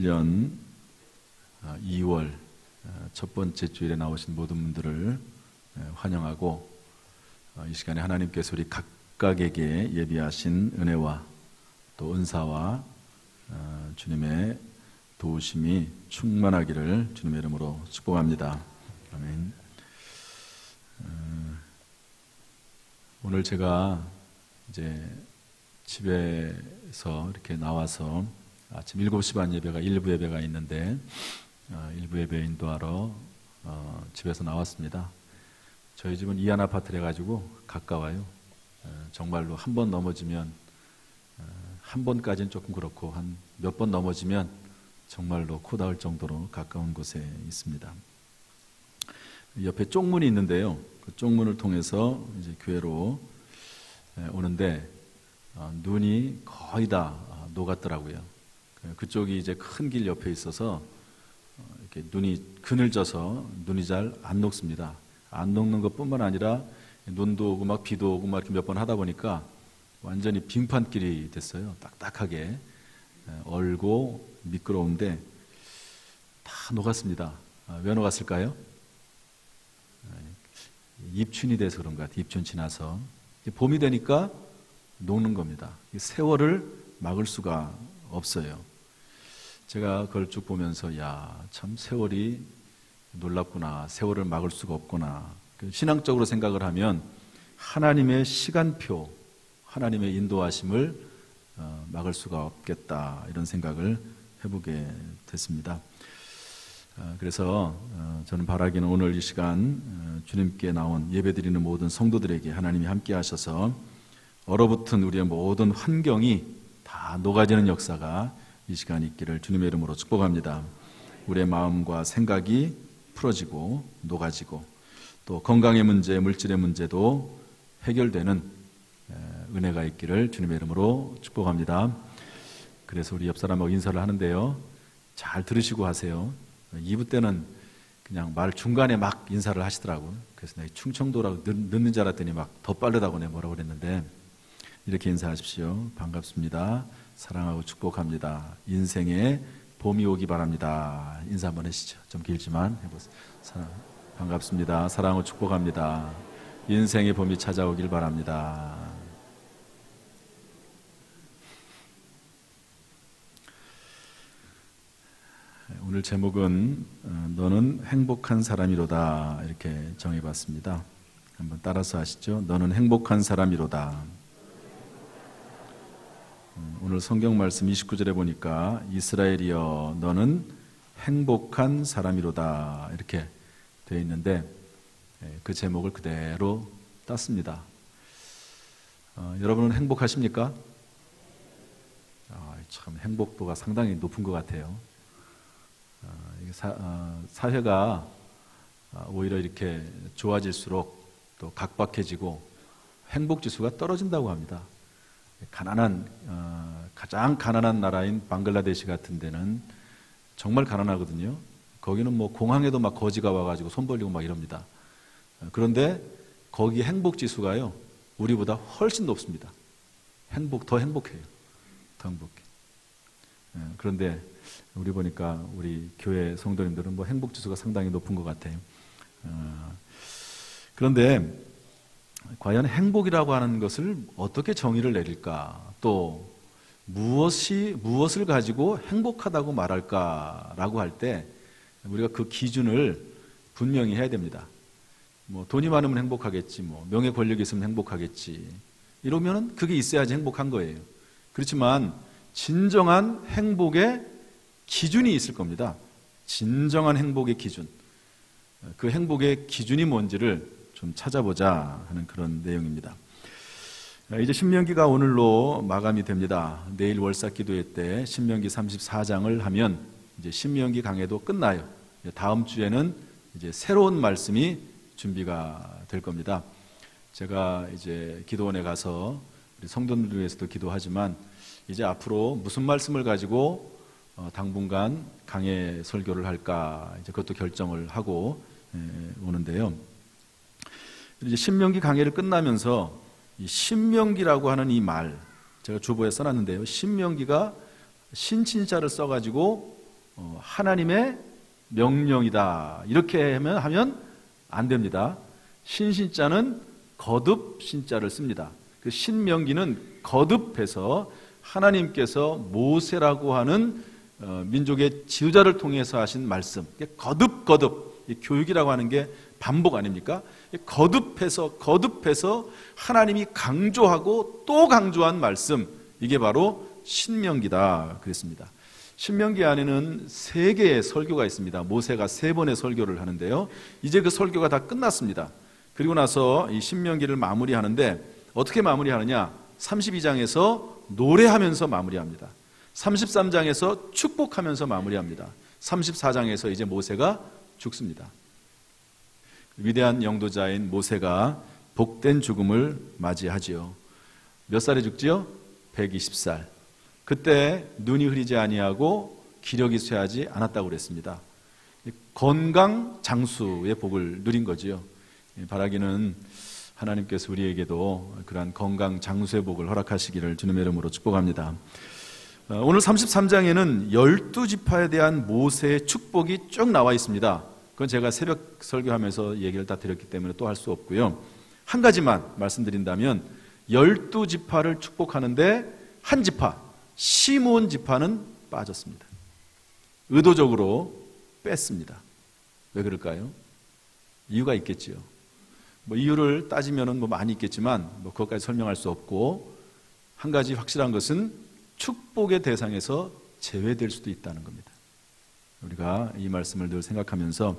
1년 2월 첫 번째 주일에 나오신 모든 분들을 환영하고, 이 시간에 하나님께서 우리 각각에게 예비하신 은혜와 또 은사와 주님의 도우심이 충만하기를 주님의 이름으로 축복합니다. 아멘. 오늘 제가 이제 집에서 이렇게 나와서 아침 7시 반 예배가 일부 예배가 있는데 일부 예배 인도하러 집에서 나왔습니다. 저희 집은 이안 아파트래 가지고 가까워요. 정말로 한 번 넘어지면, 한 번까지는 조금 그렇고 한 몇 번 넘어지면 정말로 코 닿을 정도로 가까운 곳에 있습니다. 옆에 쪽문이 있는데요. 그 쪽문을 통해서 이제 교회로 오는데 눈이 거의 다 녹았더라고요. 그쪽이 이제 큰 길 옆에 있어서 이렇게 눈이 그늘져서 눈이 잘 안 녹습니다. 안 녹는 것뿐만 아니라 눈도 오고 막 비도 오고 막 이렇게 몇 번 하다 보니까 완전히 빙판길이 됐어요. 딱딱하게 얼고 미끄러운데 다 녹았습니다. 왜 녹았을까요? 입춘이 돼서 그런 것 같아요. 입춘 지나서 봄이 되니까 녹는 겁니다. 세월을 막을 수가 없어요. 제가 그걸 쭉 보면서 참 세월이 놀랍구나, 세월을 막을 수가 없구나. 신앙적으로 생각을 하면 하나님의 시간표, 하나님의 인도하심을 막을 수가 없겠다, 이런 생각을 해보게 됐습니다. 그래서 저는 바라기는 오늘 이 시간 주님께 나온 예배드리는 모든 성도들에게 하나님이 함께 하셔서 얼어붙은 우리의 모든 환경이 다 녹아지는 역사가 이 시간에 있기를 주님의 이름으로 축복합니다. 우리의 마음과 생각이 풀어지고 녹아지고 또 건강의 문제, 물질의 문제도 해결되는 은혜가 있기를 주님의 이름으로 축복합니다. 그래서 우리 옆 사람하고 인사를 하는데요, 잘 들으시고 하세요. 2부 때는 그냥 말 중간에 막 인사를 하시더라고요. 그래서 내가 충청도라고 늦는 줄 알았더니 막 더 빠르다고 내가 뭐라고 그랬는데, 이렇게 인사하십시오. 반갑습니다. 사랑하고 축복합니다. 인생에 봄이 오기 바랍니다. 인사 한번 하시죠. 좀 길지만 해보세요. 반갑습니다. 사랑하고 축복합니다. 인생의 봄이 찾아오길 바랍니다. 오늘 제목은 너는 행복한 사람이로다, 이렇게 정해봤습니다. 한번 따라서 하시죠. 너는 행복한 사람이로다. 오늘 성경 말씀 29절에 보니까 이스라엘이여 너는 행복한 사람이로다, 이렇게 되어 있는데 그 제목을 그대로 땄습니다. 여러분은 행복하십니까? 참 행복도가 상당히 높은 것 같아요. 사회가 오히려 이렇게 좋아질수록 또 각박해지고 행복지수가 떨어진다고 합니다. 가장 가난한 나라인 방글라데시 같은 데는 정말 가난하거든요. 거기는 뭐 공항에도 막 거지가 와가지고 손 벌리고 막 이럽니다. 그런데 거기 행복지수가요, 우리보다 훨씬 높습니다. 더 행복해요. 더 행복해. 그런데 우리 보니까 우리 교회 성도님들은 뭐 행복지수가 상당히 높은 것 같아요. 그런데 과연 행복이라고 하는 것을 어떻게 정의를 내릴까? 또 무엇을 가지고 행복하다고 말할까라고 할 때 우리가 그 기준을 분명히 해야 됩니다. 뭐 돈이 많으면 행복하겠지, 뭐 명예 권력이 있으면 행복하겠지, 이러면은 그게 있어야지 행복한 거예요. 그렇지만 진정한 행복의 기준이 있을 겁니다. 진정한 행복의 기준. 그 행복의 기준이 뭔지를 좀 찾아보자 하는 그런 내용입니다. 이제 신명기가 오늘로 마감이 됩니다. 내일 월삭 기도회 때 신명기 34장을 하면 이제 신명기 강해도 끝나요. 다음 주에는 이제 새로운 말씀이 준비가 될 겁니다. 제가 이제 기도원에 가서 우리 성도들을 위해서도 기도하지만 이제 앞으로 무슨 말씀을 가지고 당분간 강해 설교를 할까, 이제 그것도 결정을 하고 오는데요. 이제 신명기 강해를 끝나면서 이 신명기라고 하는 이 말, 제가 주보에 써놨는데요. 신명기가 신친자를 써가지고 하나님의 명령이다 이렇게 하면 안 됩니다. 신신자는 거듭 신자를 씁니다. 그 신명기는 거듭해서 하나님께서 모세라고 하는 민족의 지도자를 통해서 하신 말씀, 거듭 교육이라고 하는 게 반복 아닙니까? 거듭해서 하나님이 강조하고 또 강조한 말씀, 이게 바로 신명기다 그랬습니다. 신명기 안에는 3개의 설교가 있습니다. 모세가 3번의 설교를 하는데요, 이제 그 설교가 다 끝났습니다. 그리고 나서 이 신명기를 마무리하는데 어떻게 마무리하느냐? 32장에서 노래하면서 마무리합니다. 33장에서 축복하면서 마무리합니다. 34장에서 이제 모세가 죽습니다. 위대한 영도자인 모세가 복된 죽음을 맞이하지요. 몇 살에 죽지요? 120살. 그때 눈이 흐리지 아니하고 기력이 쇠하지 않았다고 그랬습니다. 건강 장수의 복을 누린 거지요. 바라기는 하나님께서 우리에게도 그러한 건강 장수의 복을 허락하시기를 주님의 이름으로 축복합니다. 오늘 33장에는 12지파에 대한 모세의 축복이 쭉 나와 있습니다. 그건 제가 새벽 설교하면서 얘기를 다 드렸기 때문에 또 할 수 없고요. 한 가지만 말씀드린다면 12지파를 축복하는데 한 지파, 시므온 지파는 빠졌습니다. 의도적으로 뺐습니다. 왜 그럴까요? 이유가 있겠지요. 이유를 따지면 많이 있겠지만 그것까지 설명할 수 없고, 한 가지 확실한 것은 축복의 대상에서 제외될 수도 있다는 겁니다. 우리가 이 말씀을 늘 생각하면서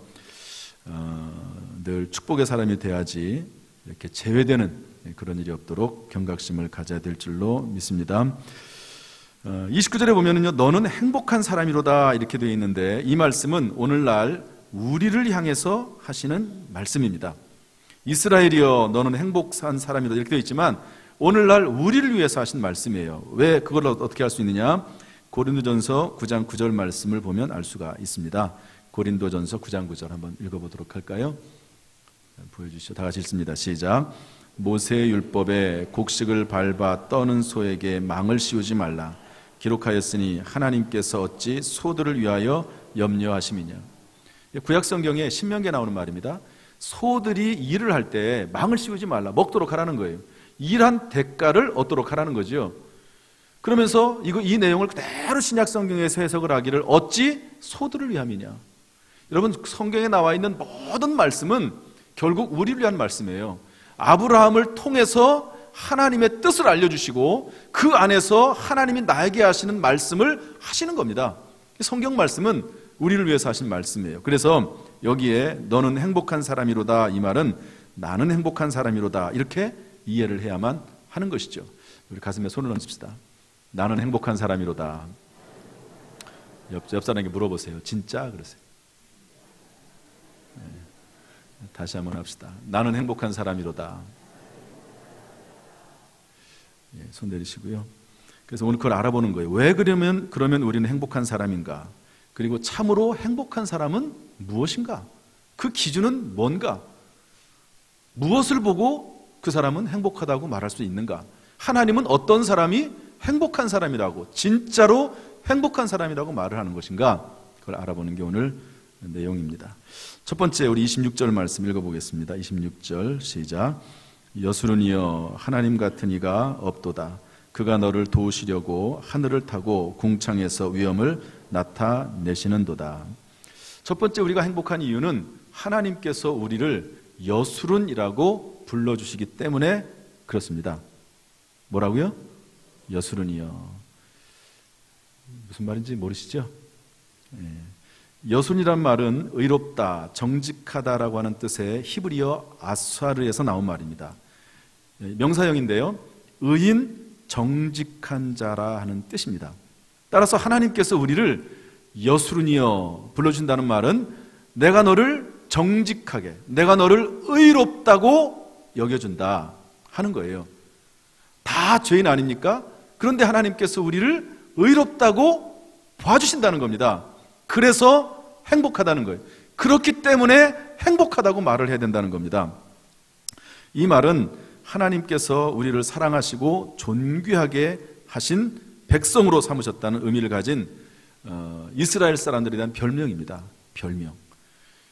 늘 축복의 사람이 돼야지 이렇게 제외되는 그런 일이 없도록 경각심을 가져야 될 줄로 믿습니다. 29절에 보면은요, 너는 행복한 사람이로다 이렇게 되어 있는데, 이 말씀은 오늘날 우리를 향해서 하시는 말씀입니다. 이스라엘이여 너는 행복한 사람이로다 이렇게 되어 있지만 오늘날 우리를 위해서 하신 말씀이에요. 왜 그걸 어떻게 할 수 있느냐? 고린도전서 9장 9절 말씀을 보면 알 수가 있습니다. 고린도전서 9장 9절 한번 읽어보도록 할까요? 보여주시죠. 다 같이 읽습니다. 시작. 모세의 율법에 곡식을 밟아 떠는 소에게 망을 씌우지 말라. 기록하였으니 하나님께서 어찌 소들을 위하여 염려하심이냐. 구약 성경에 신명기에 나오는 말입니다. 소들이 일을 할 때 망을 씌우지 말라, 먹도록 하라는 거예요. 일한 대가를 얻도록 하라는 거죠. 그러면서 이 내용을 그대로 신약 성경에서 해석을 하기를 어찌 소들을 위함이냐. 여러분, 성경에 나와 있는 모든 말씀은 결국 우리를 위한 말씀이에요. 아브라함을 통해서 하나님의 뜻을 알려주시고 그 안에서 하나님이 나에게 하시는 말씀을 하시는 겁니다. 성경 말씀은 우리를 위해서 하신 말씀이에요. 그래서 여기에 너는 행복한 사람이로다, 이 말은 나는 행복한 사람이로다 이렇게 이해를 해야만 하는 것이죠. 우리 가슴에 손을 얹읍시다. 나는 행복한 사람이로다. 옆 사람에게 물어보세요. 진짜? 그러세요. 네. 다시 한번 합시다. 나는 행복한 사람이로다. 예, 손 내리시고요. 그래서 오늘 그걸 알아보는 거예요. 왜 그러면 우리는 행복한 사람인가? 그리고 참으로 행복한 사람은 무엇인가? 그 기준은 뭔가? 무엇을 보고 그 사람은 행복하다고 말할 수 있는가? 하나님은 어떤 사람이 행복한 사람이라고, 진짜로 행복한 사람이라고 말을 하는 것인가? 그걸 알아보는 게 오늘 내용입니다. 첫 번째, 우리 26절 말씀 읽어보겠습니다. 26절 시작. 여수론이여 하나님 같은 이가 없도다. 그가 너를 도우시려고 하늘을 타고 궁창에서 위엄을 나타내시는도다. 첫 번째, 우리가 행복한 이유는 하나님께서 우리를 여수론이라고 불러주시기 때문에 그렇습니다. 뭐라고요? 여수론이요. 무슨 말인지 모르시죠? 여순이란 말은 의롭다, 정직하다라고 하는 뜻의 히브리어 아스와르에서 나온 말입니다. 명사형인데요, 의인, 정직한 자라 하는 뜻입니다. 따라서 하나님께서 우리를 여수론이여 불러준다는 말은 내가 너를 정직하게, 내가 너를 의롭다고 여겨준다 하는 거예요. 다 죄인 아닙니까? 그런데 하나님께서 우리를 의롭다고 봐주신다는 겁니다. 그래서 행복하다는 거예요. 그렇기 때문에 행복하다고 말을 해야 된다는 겁니다. 이 말은 하나님께서 우리를 사랑하시고 존귀하게 하신 백성으로 삼으셨다는 의미를 가진 이스라엘 사람들에 대한 별명입니다. 별명.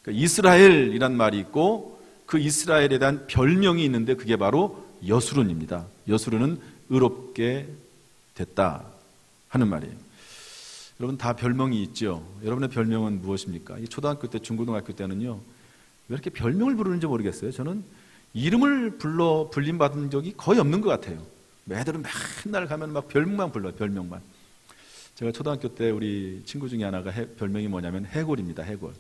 그러니까 이스라엘이란 말이 있고 그 이스라엘에 대한 별명이 있는데 그게 바로 여수론입니다. 여수론은 의롭게 됐다 하는 말이에요. 여러분 다 별명이 있죠. 여러분의 별명은 무엇입니까? 초등학교 때, 중고등학교 때는요, 왜 이렇게 별명을 부르는지 모르겠어요. 저는 이름을 불림받은 적이 거의 없는 것 같아요. 애들은 맨날 가면 막 별명만 불러요. 별명만. 제가 초등학교 때 우리 친구 중에 하나가 별명이 뭐냐면 해골입니다. 해골.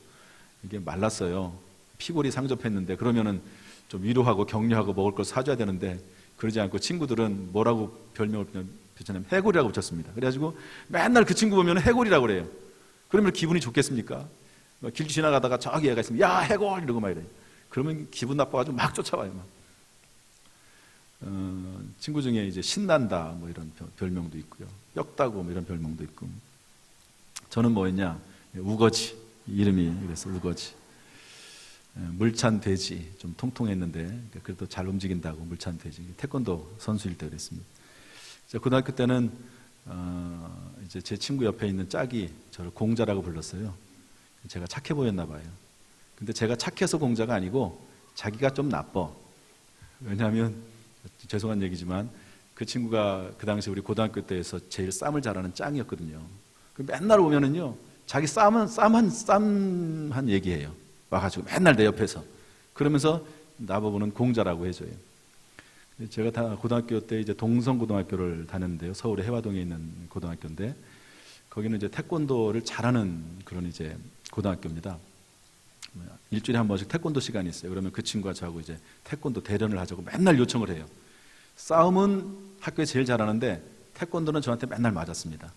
이게 말랐어요. 피골이 상접했는데 그러면은 좀 위로하고 격려하고 먹을 걸 사줘야 되는데 그러지 않고 친구들은 뭐라고 별명을 붙였냐면 해골이라고 붙였습니다. 그래가지고 맨날 그 친구 보면 해골이라고 그래요. 그러면 기분이 좋겠습니까? 길 지나가다가 저기 애가 있으면 야 해골 이러고 막 이래요. 그러면 기분 나빠가지고 막 쫓아와요. 막. 친구 중에 이제 신난다 뭐 이런 별명도 있고요. 역다고 뭐 이런 별명도 있고. 저는 뭐였냐? 우거지. 이름이 그래서 우거지. 물찬 돼지. 좀 통통했는데 그래도 잘 움직인다고 물찬 돼지. 태권도 선수일 때 그랬습니다. 고등학교 때는 이제 제 친구 옆에 있는 짝이 저를 공자라고 불렀어요. 제가 착해 보였나 봐요. 근데 제가 착해서 공자가 아니고 자기가 좀 나빠. 왜냐하면 죄송한 얘기지만 그 친구가 그 당시 우리 고등학교 때에서 제일 쌈을 잘하는 짱이었거든요. 맨날 오면은요 자기 쌈한 얘기해요. 와가지고 맨날 내 옆에서 그러면서 나보고는 공자라고 해줘요. 제가 다 고등학교 때 이제 동성고등학교를 다녔는데요. 서울의 해화동에 있는 고등학교인데 거기는 이제 태권도를 잘하는 그런 이제 고등학교입니다. 일주일에 한 번씩 태권도 시간이 있어요. 그러면 그 친구가 저하고 이제 태권도 대련을 하자고 맨날 요청을 해요. 싸움은 학교에 제일 잘하는데 태권도는 저한테 맨날 맞았습니다.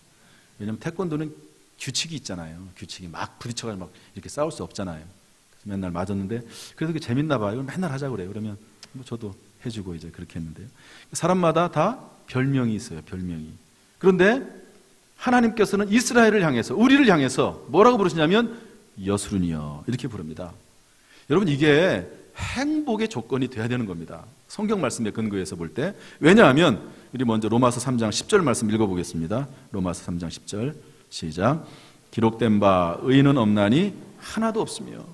왜냐하면 태권도는 규칙이 있잖아요. 규칙이 막 부딪혀가지고 막 이렇게 싸울 수 없잖아요. 그래서 맨날 맞았는데 그래도 그게 재밌나 봐요. 이걸 맨날 하자고 그래요. 그러면 뭐 저도 해주고 이제 그렇게 했는데요. 사람마다 다 별명이 있어요. 별명이. 그런데 하나님께서는 이스라엘을 향해서 우리를 향해서 뭐라고 부르시냐면 여수론이여 이렇게 부릅니다. 여러분 이게 행복의 조건이 돼야 되는 겁니다. 성경 말씀에 근거해서 볼 때. 왜냐하면 우리 먼저 로마서 3장 10절 말씀 읽어보겠습니다. 로마서 3장 10절 시작. 기록된 바 의인은 없나니 하나도 없으며.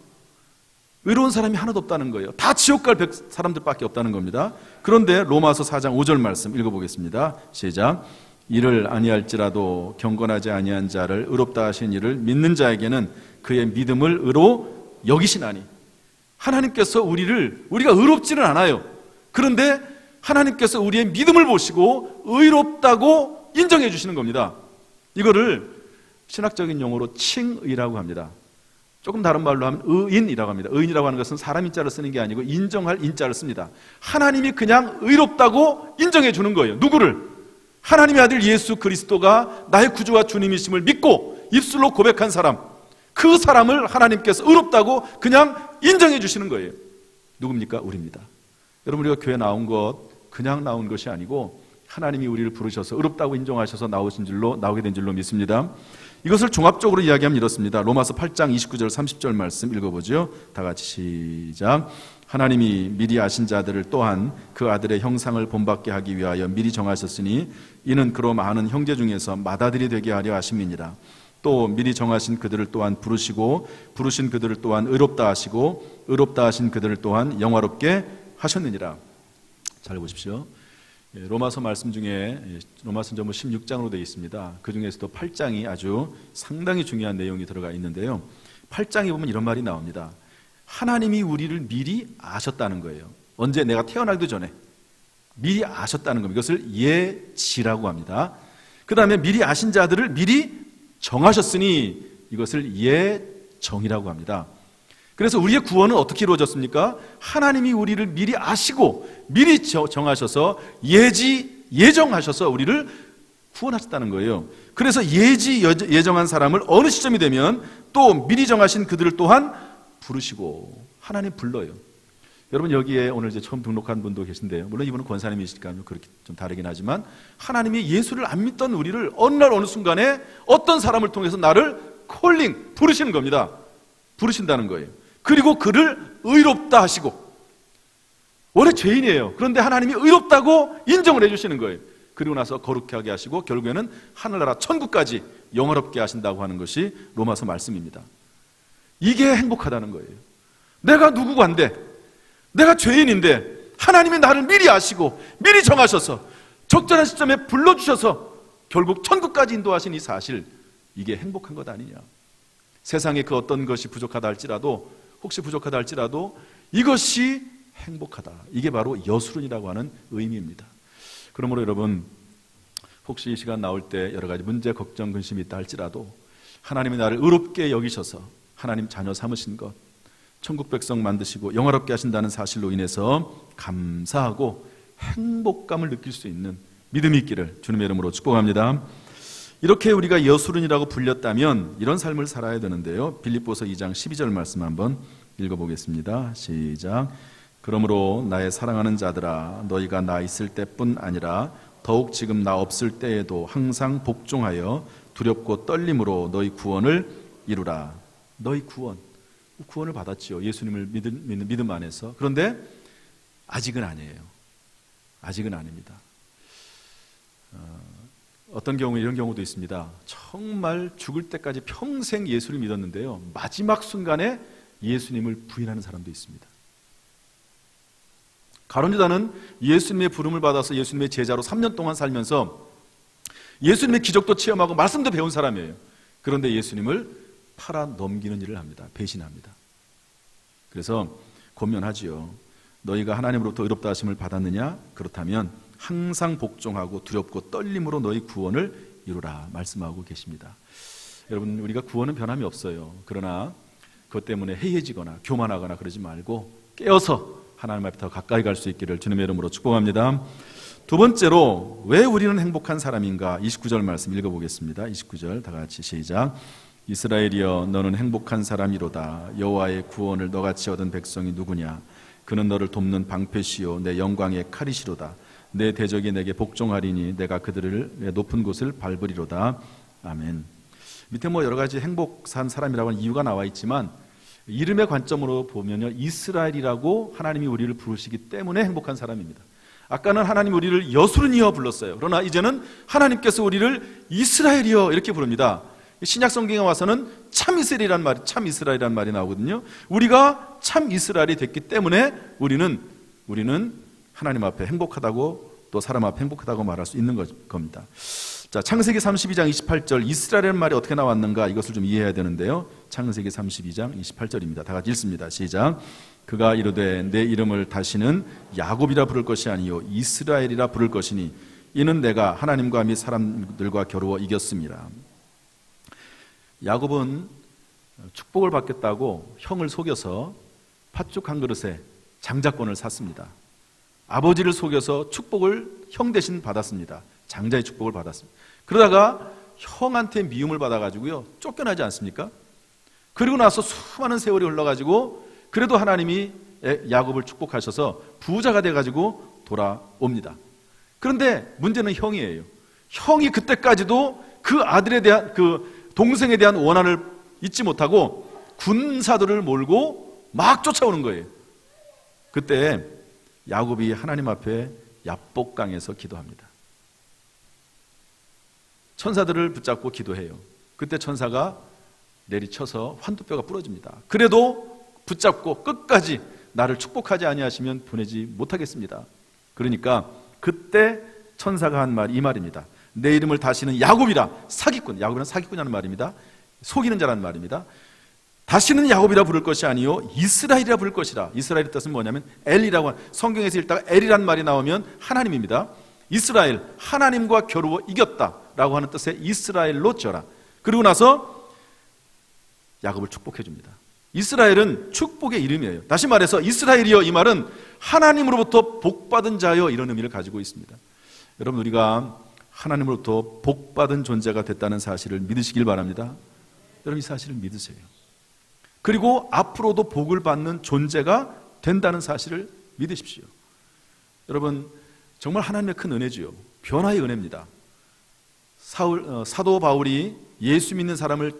의로운 사람이 하나도 없다는 거예요. 다 지옥 갈 사람들밖에 없다는 겁니다. 그런데 로마서 4장 5절 말씀 읽어보겠습니다. 시작. 이를 아니할지라도 경건하지 아니한 자를 의롭다 하신 이를 믿는 자에게는 그의 믿음을 의로 여기시나니. 하나님께서 우리가 의롭지는 않아요. 그런데 하나님께서 우리의 믿음을 보시고 의롭다고 인정해 주시는 겁니다. 이거를 신학적인 용어로 칭의라고 합니다. 조금 다른 말로 하면 의인이라고 합니다. 의인이라고 하는 것은 사람 인자를 쓰는 게 아니고 인정할 인자를 씁니다. 하나님이 그냥 의롭다고 인정해 주는 거예요. 누구를? 하나님의 아들 예수 그리스도가 나의 구주와 주님이심을 믿고 입술로 고백한 사람, 그 사람을 하나님께서 의롭다고 그냥 인정해 주시는 거예요. 누굽니까? 우리입니다. 여러분 우리가 교회 나온 것 그냥 나온 것이 아니고 하나님이 우리를 부르셔서 의롭다고 인정하셔서 나오게 된 줄로 믿습니다. 이것을 종합적으로 이야기하면 이렇습니다. 로마서 8장 29절 30절 말씀 읽어보죠. 다 같이 시작. 하나님이 미리 아신 자들을 또한 그 아들의 형상을 본받게 하기 위하여 미리 정하셨으니 이는 그로 많은 형제 중에서 맏아들이 되게 하려 하심이니라. 또 미리 정하신 그들을 또한 부르시고 부르신 그들을 또한 의롭다 하시고 의롭다 하신 그들을 또한 영화롭게 하셨느니라. 잘 보십시오. 로마서 말씀 중에 로마서 전부 16장으로 되어 있습니다. 그 중에서도 8장이 아주 상당히 중요한 내용이 들어가 있는데요. 8장에 보면 이런 말이 나옵니다. 하나님이 우리를 미리 아셨다는 거예요. 언제? 내가 태어나기도 전에 미리 아셨다는 겁니다. 이것을 예지라고 합니다. 그 다음에 미리 아신 자들을 미리 정하셨으니 이것을 예정이라고 합니다. 그래서 우리의 구원은 어떻게 이루어졌습니까? 하나님이 우리를 미리 아시고 미리 정하셔서 예정하셔서 우리를 구원하셨다는 거예요. 그래서 예정한 사람을 어느 시점이 되면 또 미리 정하신 그들을 또한 부르시고 하나님 불러요. 여러분 여기에 오늘 이제 처음 등록한 분도 계신데요. 물론 이분은 권사님이시니까 그렇게 좀 다르긴 하지만 하나님이 예수를 안 믿던 우리를 어느 날 어느 순간에 어떤 사람을 통해서 나를 부르시는 겁니다. 부르신다는 거예요. 그리고 그를 의롭다 하시고 원래 죄인이에요. 그런데 하나님이 의롭다고 인정을 해주시는 거예요. 그리고 나서 거룩하게 하시고 결국에는 하늘나라 천국까지 영화롭게 하신다고 하는 것이 로마서 말씀입니다. 이게 행복하다는 거예요. 내가 누구간데, 내가 죄인인데 하나님이 나를 미리 아시고 미리 정하셔서 적절한 시점에 불러주셔서 결국 천국까지 인도하신 이 사실, 이게 행복한 것 아니냐. 세상에 그 어떤 것이 부족하다 할지라도, 혹시 부족하다 할지라도 이것이 행복하다. 이게 바로 여수론이라고 하는 의미입니다. 그러므로 여러분, 혹시 이 시간 나올 때 여러 가지 문제, 걱정, 근심이 있다 할지라도 하나님이 나를 의롭게 여기셔서 하나님 자녀 삼으신 것, 천국 백성 만드시고 영화롭게 하신다는 사실로 인해서 감사하고 행복감을 느낄 수 있는 믿음이 있기를 주님의 이름으로 축복합니다. 이렇게 우리가 여수론이라고 불렸다면 이런 삶을 살아야 되는데요. 빌립보서 2장 12절 말씀 한번 읽어보겠습니다. 시작. 그러므로 나의 사랑하는 자들아, 너희가 나 있을 때뿐 아니라 더욱 지금 나 없을 때에도 항상 복종하여 두렵고 떨림으로 너희 구원을 이루라. 너희 구원을 받았지요. 예수님을 믿는 믿음 안에서. 그런데 아직은 아니에요. 아직은 아닙니다. 어떤 경우에 이런 경우도 있습니다. 정말 죽을 때까지 평생 예수를 믿었는데요, 마지막 순간에 예수님을 부인하는 사람도 있습니다. 가론유다는 예수님의 부름을 받아서 예수님의 제자로 3년 동안 살면서 예수님의 기적도 체험하고 말씀도 배운 사람이에요. 그런데 예수님을 팔아 넘기는 일을 합니다. 배신합니다. 그래서 권면하지요. 너희가 하나님으로부터 의롭다 하심을 받았느냐? 그렇다면 항상 복종하고 두렵고 떨림으로 너희 구원을 이루라 말씀하고 계십니다. 여러분, 우리가 구원은 변함이 없어요. 그러나 그것 때문에 해이해지거나 교만하거나 그러지 말고 깨어서 하나님 앞에 더 가까이 갈 수 있기를 주님의 이름으로 축복합니다. 두 번째로, 왜 우리는 행복한 사람인가? 29절 말씀 읽어보겠습니다. 29절 다 같이 시작. 이스라엘이여, 너는 행복한 사람이로다. 여호와의 구원을 너같이 얻은 백성이 누구냐? 그는 너를 돕는 방패시요 내 영광의 칼이시로다. 내 대적이 내게 복종하리니 내가 그들을 내 높은 곳을 밟으리로다. 아멘. 밑에 여러 가지 행복한 사람이라고 하는 이유가 나와 있지만 이름의 관점으로 보면요, 이스라엘이라고 하나님이 우리를 부르시기 때문에 행복한 사람입니다. 아까는 하나님 우리를 여수론이여 불렀어요. 그러나 이제는 하나님께서 우리를 이스라엘이여 이렇게 부릅니다. 신약 성경에 와서는 참 이스라엘이란 말이 나오거든요. 우리가 참 이스라엘이 됐기 때문에 우리는 하나님 앞에 행복하다고, 또 사람 앞에 행복하다고 말할 수 있는 겁니다. 자, 창세기 32장 28절, 이스라엘이라는 말이 어떻게 나왔는가, 이것을 좀 이해해야 되는데요. 창세기 32장 28절입니다. 다 같이 읽습니다. 시작. 그가 이르되 내 이름을 다시는 야곱이라 부를 것이 아니요 이스라엘이라 부를 것이니 이는 내가 하나님과 및 사람들과 겨루어 이겼음이라. 야곱은 축복을 받겠다고 형을 속여서 팥죽 한 그릇에 장자권을 샀습니다. 아버지를 속여서 축복을 형 대신 받았습니다. 장자의 축복을 받았습니다. 그러다가 형한테 미움을 받아가지고요, 쫓겨나지 않습니까? 그리고 나서 수많은 세월이 흘러가지고 그래도 하나님이 야곱을 축복하셔서 부자가 돼가지고 돌아옵니다. 그런데 문제는 형이에요. 형이 그때까지도 그 아들에 대한, 그 동생에 대한 원한을 잊지 못하고 군사들을 몰고 막 쫓아오는 거예요. 그때 야곱이 하나님 앞에 야복강에서 기도합니다. 천사들을 붙잡고 기도해요. 그때 천사가 내리쳐서 환두뼈가 부러집니다. 그래도 붙잡고 끝까지 나를 축복하지 아니하시면 보내지 못하겠습니다. 그러니까 그때 천사가 한 말이 이 말입니다. 내 이름을 다시는 야곱이라, 사기꾼, 야곱이란 사기꾼이라는 말입니다. 속이는 자라는 말입니다. 다시는 야곱이라 부를 것이 아니요 이스라엘이라 부를 것이라. 이스라엘의 뜻은 뭐냐면 엘이라고, 성경에서 읽다가 엘이란 말이 나오면 하나님입니다. 이스라엘, 하나님과 겨루어 이겼다라고 하는 뜻의 이스라엘로 지어라. 그리고 나서 야곱을 축복해 줍니다. 이스라엘은 축복의 이름이에요. 다시 말해서 이스라엘이여, 이 말은 하나님으로부터 복받은 자여, 이런 의미를 가지고 있습니다. 여러분, 우리가 하나님으로부터 복받은 존재가 됐다는 사실을 믿으시길 바랍니다. 여러분, 이 사실을 믿으세요. 그리고 앞으로도 복을 받는 존재가 된다는 사실을 믿으십시오. 여러분, 정말 하나님의 큰 은혜지요. 변화의 은혜입니다. 사도 바울이 예수 믿는 사람을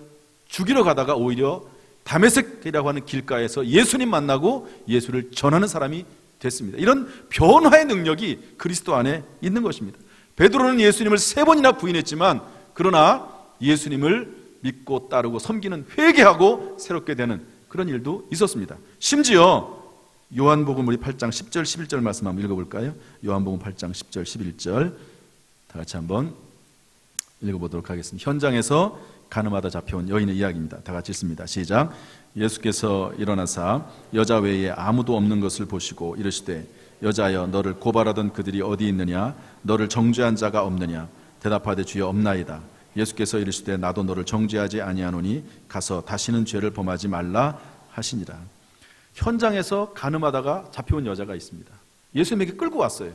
죽이러 가다가 오히려 다메섹이라고 하는 길가에서 예수님 만나고 예수를 전하는 사람이 됐습니다. 이런 변화의 능력이 그리스도 안에 있는 것입니다. 베드로는 예수님을 3번이나 부인했지만, 그러나 예수님을 믿고 따르고 섬기는, 회개하고 새롭게 되는 그런 일도 있었습니다. 심지어 요한복음 우리 8장 10절 11절 말씀 한번 읽어볼까요? 요한복음 8장 10절 11절 다 같이 한번 읽어보도록 하겠습니다. 현장에서 가늠하다 잡혀온 여인의 이야기입니다. 다 같이 읽습니다. 시작. 예수께서 일어나사 여자 외에 아무도 없는 것을 보시고 이르시되 여자여 너를 고발하던 그들이 어디 있느냐? 너를 정죄한 자가 없느냐? 대답하되 주여 없나이다. 예수께서 이르시되 나도 너를 정죄하지 아니하노니 가서 다시는 죄를 범하지 말라 하시니라. 현장에서 가늠하다가 잡혀온 여자가 있습니다. 예수님에게 끌고 왔어요.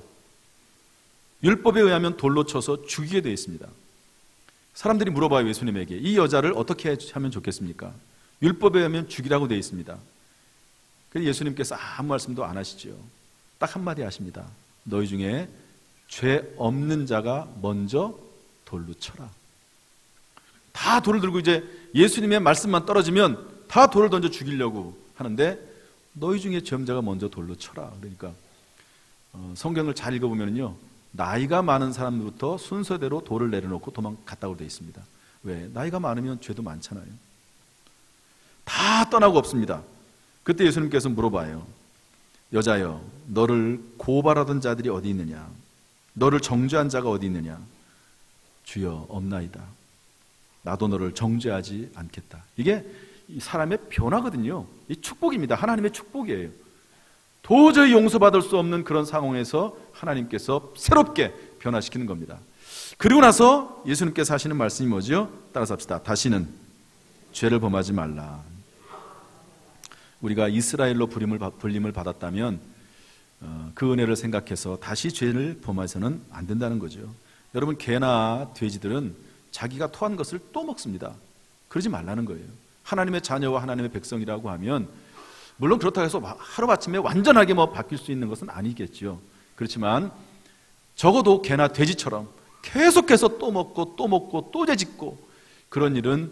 율법에 의하면 돌로 쳐서 죽이게 되어 있습니다. 사람들이 물어봐요. 예수님에게 이 여자를 어떻게 하면 좋겠습니까? 율법에 의하면 죽이라고 되어 있습니다. 그래서 예수님께서 아무 말씀도 안 하시죠. 딱 한마디 하십니다. 너희 중에 죄 없는 자가 먼저 돌로 쳐라. 다 돌을 들고 이제 예수님의 말씀만 떨어지면 다 돌을 던져 죽이려고 하는데 너희 중에 죄 없는 자가 먼저 돌로 쳐라. 그러니까 성경을 잘 읽어보면요, 나이가 많은 사람부터 순서대로 돌을 내려놓고 도망갔다고 되어 있습니다. 왜? 나이가 많으면 죄도 많잖아요. 다 떠나고 없습니다. 그때 예수님께서 물어봐요. 여자여, 너를 고발하던 자들이 어디 있느냐? 너를 정죄한 자가 어디 있느냐? 주여 없나이다. 나도 너를 정죄하지 않겠다. 이게 사람의 변화거든요. 이 축복입니다. 하나님의 축복이에요. 도저히 용서받을 수 없는 그런 상황에서 하나님께서 새롭게 변화시키는 겁니다. 그리고 나서 예수님께서 하시는 말씀이 뭐죠? 따라서 합시다. 다시는 죄를 범하지 말라. 우리가 이스라엘로 불림을 받았다면 그 은혜를 생각해서 다시 죄를 범해서는 안 된다는 거죠. 여러분, 개나 돼지들은 자기가 토한 것을 또 먹습니다. 그러지 말라는 거예요. 하나님의 자녀와 하나님의 백성이라고 하면 물론 그렇다고 해서 하루아침에 완전하게 바뀔 수 있는 것은 아니겠죠. 그렇지만 적어도 개나 돼지처럼 계속해서 또 먹고 또 먹고 또 죄짓고 그런 일은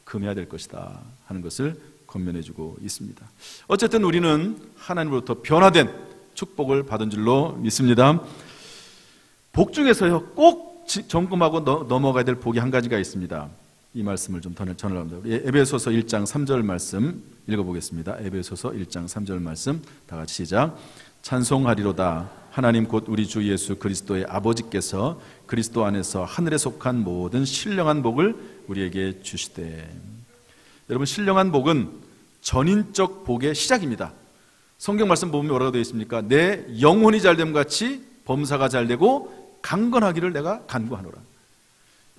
금해야 될 것이다 하는 것을 권면해주고 있습니다. 어쨌든 우리는 하나님으로부터 변화된 축복을 받은 줄로 믿습니다. 복 중에서요 꼭 점검하고 넘어가야 될 복이 한 가지가 있습니다. 이 말씀을 좀 전하려고 합니다. 에베소서 1장 3절 말씀 읽어보겠습니다. 에베소서 1장 3절 말씀 다 같이 시작. 찬송하리로다 하나님 곧 우리 주 예수 그리스도의 아버지께서 그리스도 안에서 하늘에 속한 모든 신령한 복을 우리에게 주시되. 여러분, 신령한 복은 전인적 복의 시작입니다. 성경 말씀 보면 뭐라고 되어 있습니까? 내 영혼이 잘됨 같이 범사가 잘되고 강건하기를 내가 간구하노라.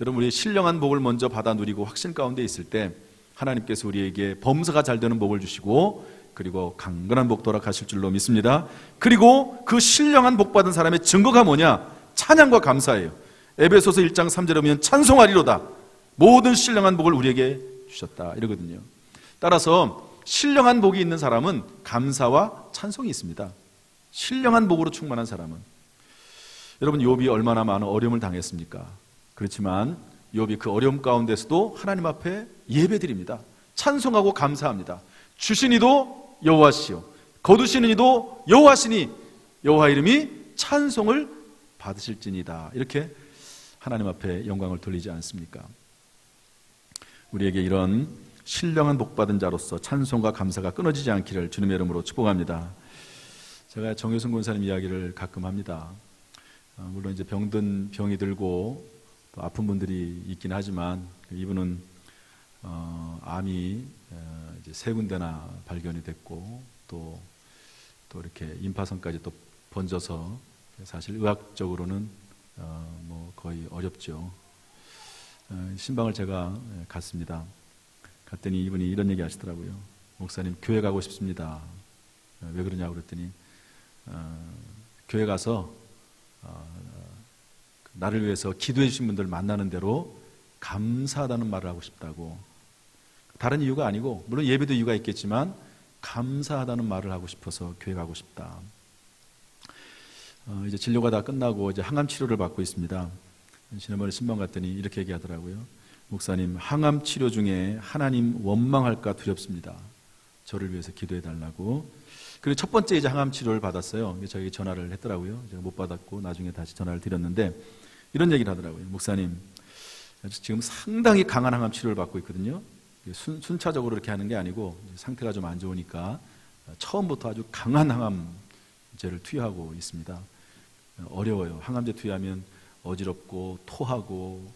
여러분, 우리 신령한 복을 먼저 받아 누리고 확신 가운데 있을 때 하나님께서 우리에게 범사가 잘되는 복을 주시고 그리고 강건한 복 돌아가실 줄로 믿습니다. 그리고 그 신령한 복 받은 사람의 증거가 뭐냐? 찬양과 감사예요. 에베소서 1장 3절에 보면 찬송하리로다 모든 신령한 복을 우리에게 주셨다 이러거든요. 따라서 신령한 복이 있는 사람은 감사와 찬송이 있습니다. 신령한 복으로 충만한 사람은. 여러분, 욥이 얼마나 많은 어려움을 당했습니까? 그렇지만 욥이 그 어려움 가운데서도 하나님 앞에 예배드립니다. 찬송하고 감사합니다. 주신 이도 여호와시요 거두시는 이도 여호와시니 여호와 이름이 찬송을 받으실지니다. 이렇게 하나님 앞에 영광을 돌리지 않습니까? 우리에게 이런 신령한 복받은 자로서 찬송과 감사가 끊어지지 않기를 주님의 이름으로 축복합니다. 제가 정효승 권사님 이야기를 가끔 합니다. 물론 이제 병이 들고 또 아픈 분들이 있긴 하지만 이분은 암이 이제 3군데나 발견이 됐고 또 이렇게 임파선까지 또 번져서 사실 의학적으로는 거의 어렵죠. 신방을 제가 갔습니다. 갔더니 이분이 이런 얘기 하시더라고요. 목사님, 교회 가고 싶습니다. 왜 그러냐고 그랬더니 교회 가서 나를 위해서 기도해 주신 분들 만나는 대로 감사하다는 말을 하고 싶다고. 다른 이유가 아니고 물론 예배도 이유가 있겠지만 감사하다는 말을 하고 싶어서 교회 가고 싶다. 이제 진료가 다 끝나고 이제 항암 치료를 받고 있습니다. 지난번에 신방 갔더니 이렇게 얘기하더라고요. 목사님, 항암 치료 중에 하나님 원망할까 두렵습니다. 저를 위해서 기도해 달라고. 그리고 첫 번째 이제 항암 치료를 받았어요. 저에게 전화를 했더라고요. 제가 못 받았고 나중에 다시 전화를 드렸는데 이런 얘기를 하더라고요. 목사님, 지금 상당히 강한 항암 치료를 받고 있거든요. 순차적으로 이렇게 하는 게 아니고 상태가 좀 안 좋으니까 처음부터 아주 강한 항암제를 투여하고 있습니다. 어려워요. 항암제 투여하면 어지럽고 토하고,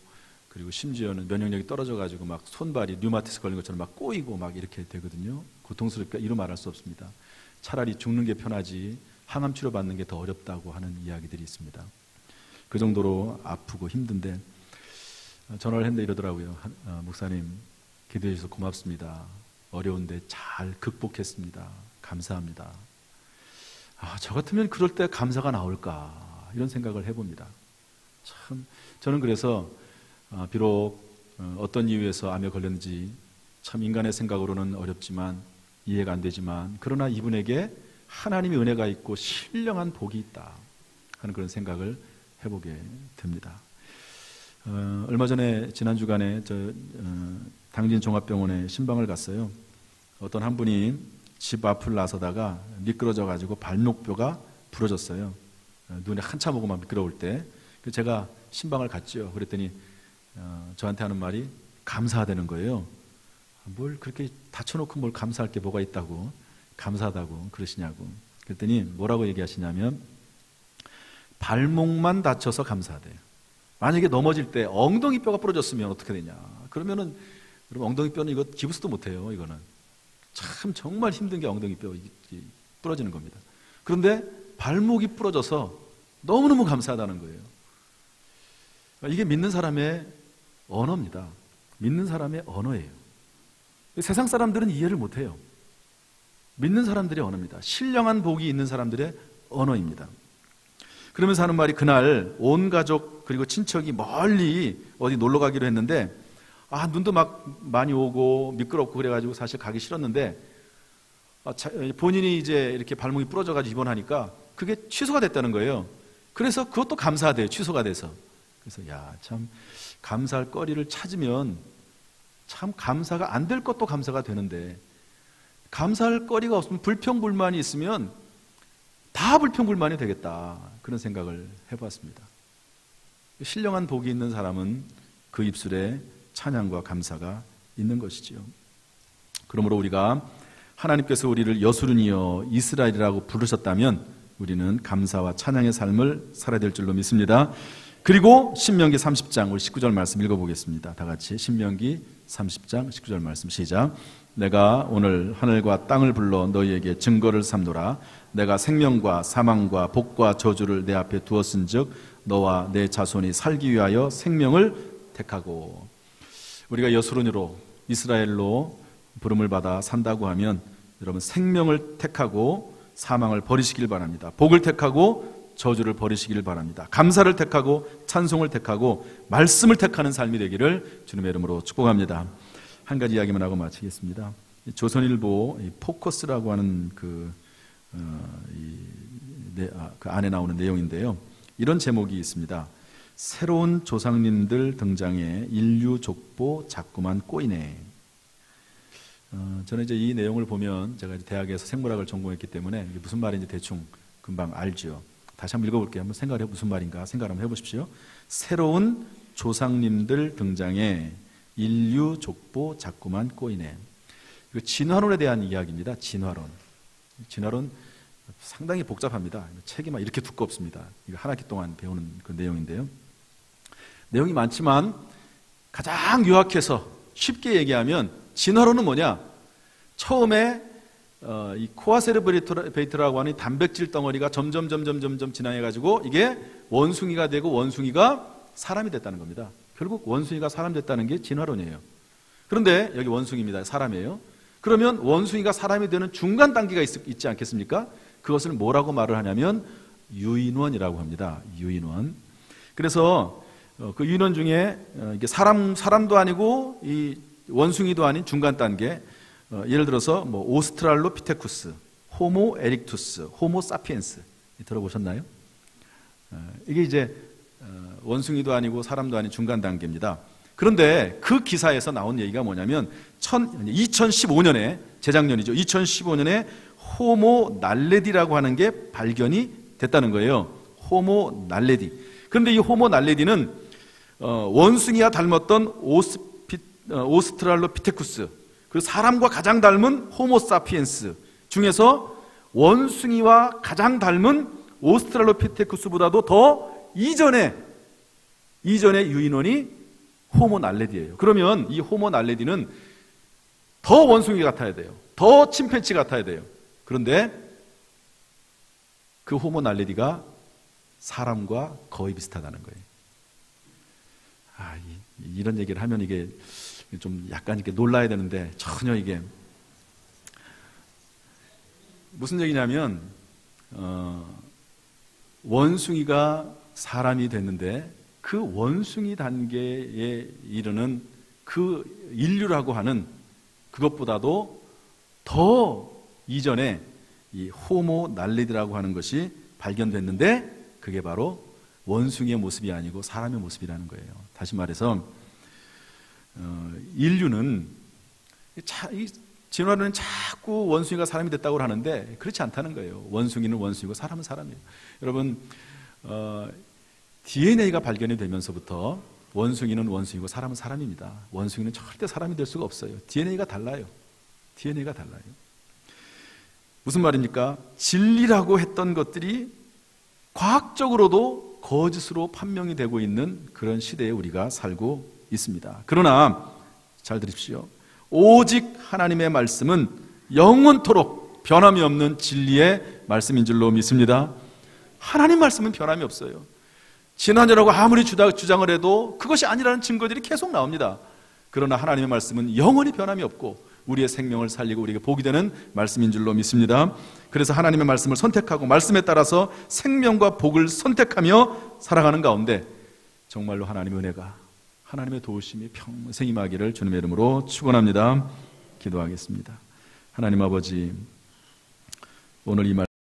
그리고 심지어는 면역력이 떨어져가지고 막 손발이 류마티스 걸린 것처럼 막 꼬이고 막 이렇게 되거든요. 고통스럽게 이루 말할 수 없습니다. 차라리 죽는 게 편하지 항암 치료 받는 게 더 어렵다고 하는 이야기들이 있습니다. 그 정도로 아프고 힘든데 전화를 했는데 이러더라고요. 목사님, 기도해 주셔서 고맙습니다. 어려운데 잘 극복했습니다. 감사합니다. 저 같으면 그럴 때 감사가 나올까, 이런 생각을 해봅니다. 참, 저는 그래서 비록 어떤 이유에서 암에 걸렸는지 참 인간의 생각으로는 어렵지만, 이해가 안 되지만, 그러나 이분에게 하나님의 은혜가 있고 신령한 복이 있다 하는 그런 생각을 해보게 됩니다. 얼마 전에 지난주간에 당진 종합병원에 신방을 갔어요. 어떤 한 분이 집 앞을 나서다가 미끄러져 가지고 발목뼈가 부러졌어요. 눈에 한참 오고만 미끄러울 때. 제가 신방을 갔죠. 그랬더니 저한테 하는 말이 감사하다는 거예요. 뭘 그렇게 다쳐놓고 뭘 감사할 게 뭐가 있다고, 감사하다고 그러시냐고. 그랬더니 뭐라고 얘기하시냐면, 발목만 다쳐서 감사하대요. 만약에 넘어질 때 엉덩이 뼈가 부러졌으면 어떻게 되냐. 그러면 엉덩이 뼈는 이거 기부스도 못해요. 이거는 참 정말 힘든 게 엉덩이 뼈 부러지는 겁니다. 그런데 발목이 부러져서 너무너무 감사하다는 거예요. 이게 믿는 사람의 언어입니다. 믿는 사람의 언어예요. 세상 사람들은 이해를 못해요. 믿는 사람들의 언어입니다. 신령한 복이 있는 사람들의 언어입니다. 그러면서 하는 말이, 그날 온 가족 그리고 친척이 멀리 어디 놀러 가기로 했는데 눈도 막 많이 오고 미끄럽고 그래가지고 사실 가기 싫었는데 본인이 이제 이렇게 발목이 부러져가지고 입원하니까 그게 취소가 됐다는 거예요. 그래서 그것도 감사하대요. 취소가 돼서. 그래서 참 감사할 거리를 찾으면 참 감사가 안 될 것도 감사가 되는데, 감사할 거리가 없으면, 불평불만이 있으면 다 불평불만이 되겠다, 그런 생각을 해봤습니다. 신령한 복이 있는 사람은 그 입술에 찬양과 감사가 있는 것이지요. 그러므로 우리가 하나님께서 우리를 여수른이여 이스라엘이라고 부르셨다면 우리는 감사와 찬양의 삶을 살아야 될 줄로 믿습니다. 그리고 신명기 30장 우리 19절 말씀 읽어보겠습니다. 다 같이 신명기 30장 19절 말씀 시작. 내가 오늘 하늘과 땅을 불러 너희에게 증거를 삼노라. 내가 생명과 사망과 복과 저주를 내 앞에 두었은즉 너와 내 자손이 살기 위하여 생명을 택하고. 우리가 여수론으로 이스라엘로 부름을 받아 산다고 하면 여러분, 생명을 택하고 사망을 버리시길 바랍니다. 복을 택하고 저주를 버리시길 바랍니다. 감사를 택하고 찬송을 택하고 말씀을 택하는 삶이 되기를 주님의 이름으로 축복합니다. 한 가지 이야기만 하고 마치겠습니다. 조선일보 포커스라고 하는 그 안에 나오는 내용인데요. 이런 제목이 있습니다. 새로운 조상님들 등장해 인류 족보 자꾸만 꼬이네. 저는 이제 이 내용을 보면, 제가 대학에서 생물학을 전공했기 때문에 이게 무슨 말인지 대충 금방 알죠. 다시 한번 읽어볼게요. 한번 생각해, 무슨 말인가 생각 한번 해보십시오. 새로운 조상님들 등장해 인류 족보 자꾸만 꼬이네. 이거 진화론에 대한 이야기입니다. 진화론 상당히 복잡합니다. 책이 막 이렇게 두껍습니다. 이거 한 학기 동안 배우는 그 내용인데요. 내용이 많지만 가장 요약해서 쉽게 얘기하면 진화론은 뭐냐? 처음에 이 코아세르베이트라고 하는 단백질 덩어리가 점점 진화해가지고 이게 원숭이가 되고 원숭이가 사람이 됐다는 겁니다. 결국 원숭이가 사람 됐다는 게 진화론이에요. 그런데 여기 원숭이입니다. 사람이에요. 그러면 원숭이가 사람이 되는 중간 단계가 있지 않겠습니까? 그것을 뭐라고 말을 하냐면 유인원이라고 합니다. 유인원. 그래서 그 유인원 중에 이게 사람도 아니고 이 원숭이도 아닌 중간 단계, 예를 들어서 뭐 오스트랄로피테쿠스, 호모 에릭투스, 호모 사피엔스 들어보셨나요? 이게 이제 원숭이도 아니고 사람도 아닌 중간 단계입니다. 그런데 그 기사에서 나온 얘기가 뭐냐면 2015년에, 재작년이죠. 2015년에 호모 날레디라고 하는 게 발견이 됐다는 거예요. 호모 날레디. 그런데 이 호모 날레디는 원숭이와 닮았던 오스트랄로피테쿠스, 그리고 사람과 가장 닮은 호모사피엔스 중에서 원숭이와 가장 닮은 오스트랄로피테쿠스보다도 더 이전의 유인원이 호모 날레디예요. 그러면 이 호모 날레디는 더 원숭이 같아야 돼요. 더 침팬치 같아야 돼요. 그런데 그 호모 날레디가 사람과 거의 비슷하다는 거예요. 이런 얘기를 하면 이게 좀 약간 이렇게 놀라야 되는데 전혀 이게 무슨 얘기냐면 원숭이가 사람이 됐는데 그 원숭이 단계에 이르는 그 인류라고 하는 그것보다도 더 이전에 이 호모 날리드라고 하는 것이 발견됐는데 그게 바로 원숭이의 모습이 아니고 사람의 모습이라는 거예요. 다시 말해서 인류는 진화론은 자꾸 원숭이가 사람이 됐다고 하는데 그렇지 않다는 거예요. 원숭이는 원숭이고 사람은 사람이에요. 여러분 DNA가 발견이 되면서부터 원숭이는 원숭이고 사람은 사람입니다. 원숭이는 절대 사람이 될 수가 없어요. DNA가 달라요. DNA가 달라요. 무슨 말입니까? 진리라고 했던 것들이 과학적으로도 거짓으로 판명이 되고 있는 그런 시대에 우리가 살고 있습니다. 그러나 잘 들으십시오. 오직 하나님의 말씀은 영원토록 변함이 없는 진리의 말씀인 줄로 믿습니다. 하나님 말씀은 변함이 없어요. 진화론이라고 아무리 주장을 해도 그것이 아니라는 증거들이 계속 나옵니다. 그러나 하나님의 말씀은 영원히 변함이 없고 우리의 생명을 살리고 우리에게 복이 되는 말씀인 줄로 믿습니다. 그래서 하나님의 말씀을 선택하고 말씀에 따라서 생명과 복을 선택하며 살아가는 가운데 정말로 하나님의 은혜가, 하나님의 도우심이 평생 임하기를 주님의 이름으로 축원합니다. 기도하겠습니다. 하나님 아버지, 오늘 이 말